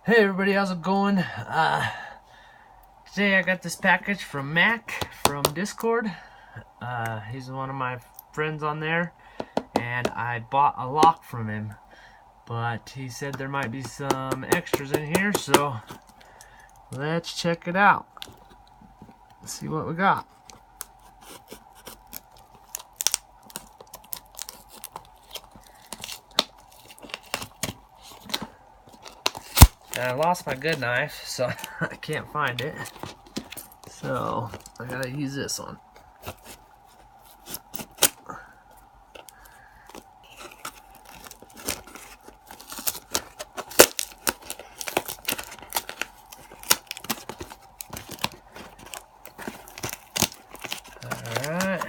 Hey everybody, how's it going? Today I got this package from Mac from Discord. He's one of my friends on there, and I bought a lock from him. But he said there might be some extras in here, so let's check it out. Let's see what we got. And I lost my good knife, so I can't find it. So I gotta use this one. Alright.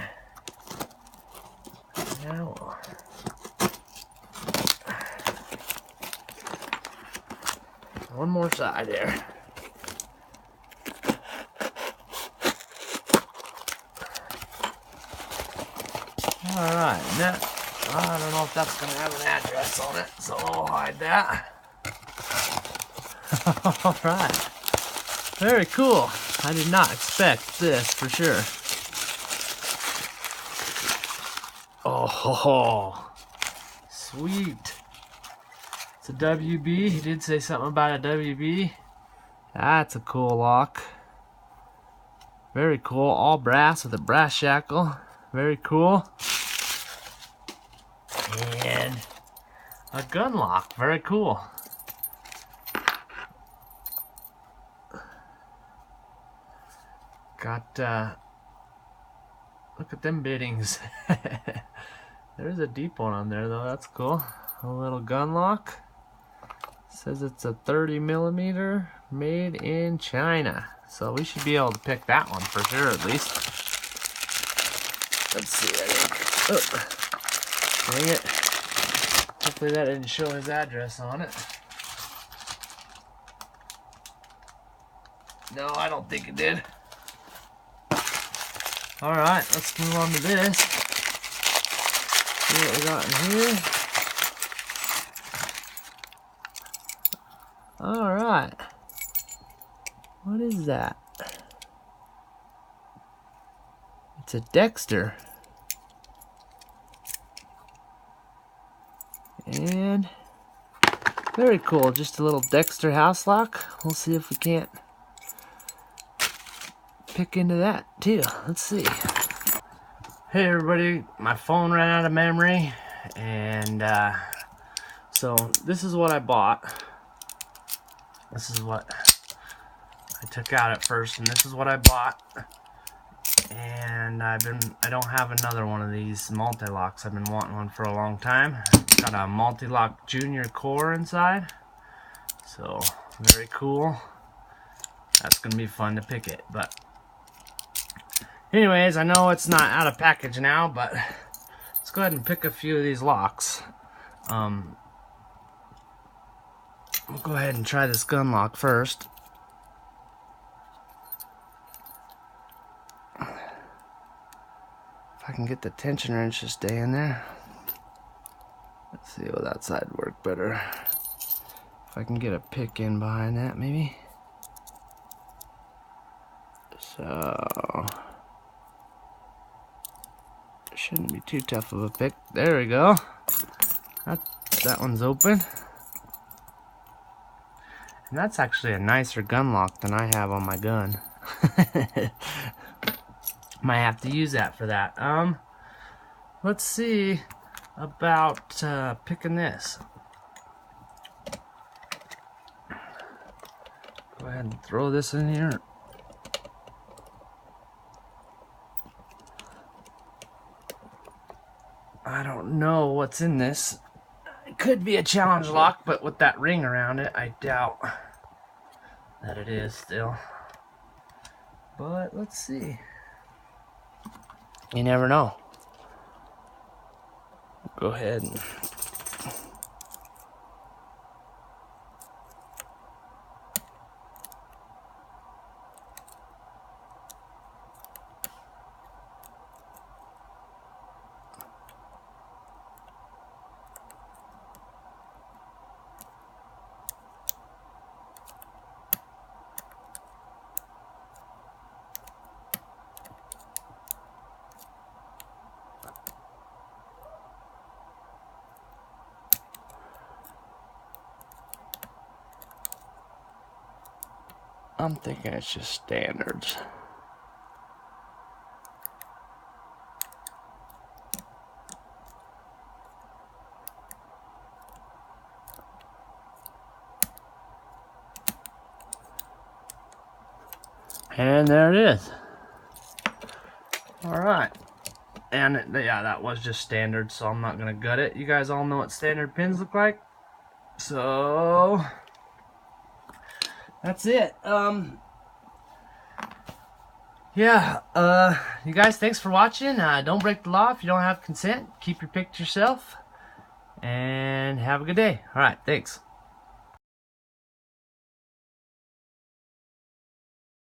Now one more side there. Alright, now I don't know if that's going to have an address on it, so I'll hide that. Alright, very cool. I did not expect this for sure. Oh, sweet. It's a WB. He did say something about a WB. That's a cool lock. Very cool. All brass with a brass shackle. Very cool. And a gun lock. Very cool. Got, look at them biddings. There's a deep one on there though. That's cool. A little gun lock. Says it's a 30mm made in China. So we should be able to pick that one for sure at least. Let's see. Oh, dang it. Hopefully that didn't show his address on it. No, I don't think it did. Alright, let's move on to this. See what we got in here. Alright. What is that? It's a Dexter. And very cool, just a little Dexter house lock. We'll see if we can't pick into that too. Let's see. Hey everybody, my phone ran out of memory, and so this is what I bought. This is what I took out at first, and this is what I bought. And I don't have another one of these multi-locks. I've been wanting one for a long time. Got a multi-lock junior core inside, so very cool. That's gonna be fun to pick it. But anyways, I know it's not out of package now, but let's go ahead and pick a few of these locks. We'll go ahead and try this gun lock first. If I can get the tension wrench to stay in there. Let's see, well, that side work better. If I can get a pick in behind that, maybe. So shouldn't be too tough of a pick. There we go. That one's open. And that's actually a nicer gun lock than I have on my gun. Might have to use that for that. Let's see about picking this. Go ahead and throw this in here. I don't know what's in this. It could be a challenge lock, but with that ring around it, I doubt that it is still. But let's see. You never know. Go ahead and I'm thinking it's just standards. And there it is. Alright. And yeah, that was just standard, so I'm not gonna gut it. You guys all know what standard pins look like. So that's it. Yeah, you guys, thanks for watching. Don't break the law if you don't have consent. Keep your pick to yourself. And have a good day. Alright, thanks.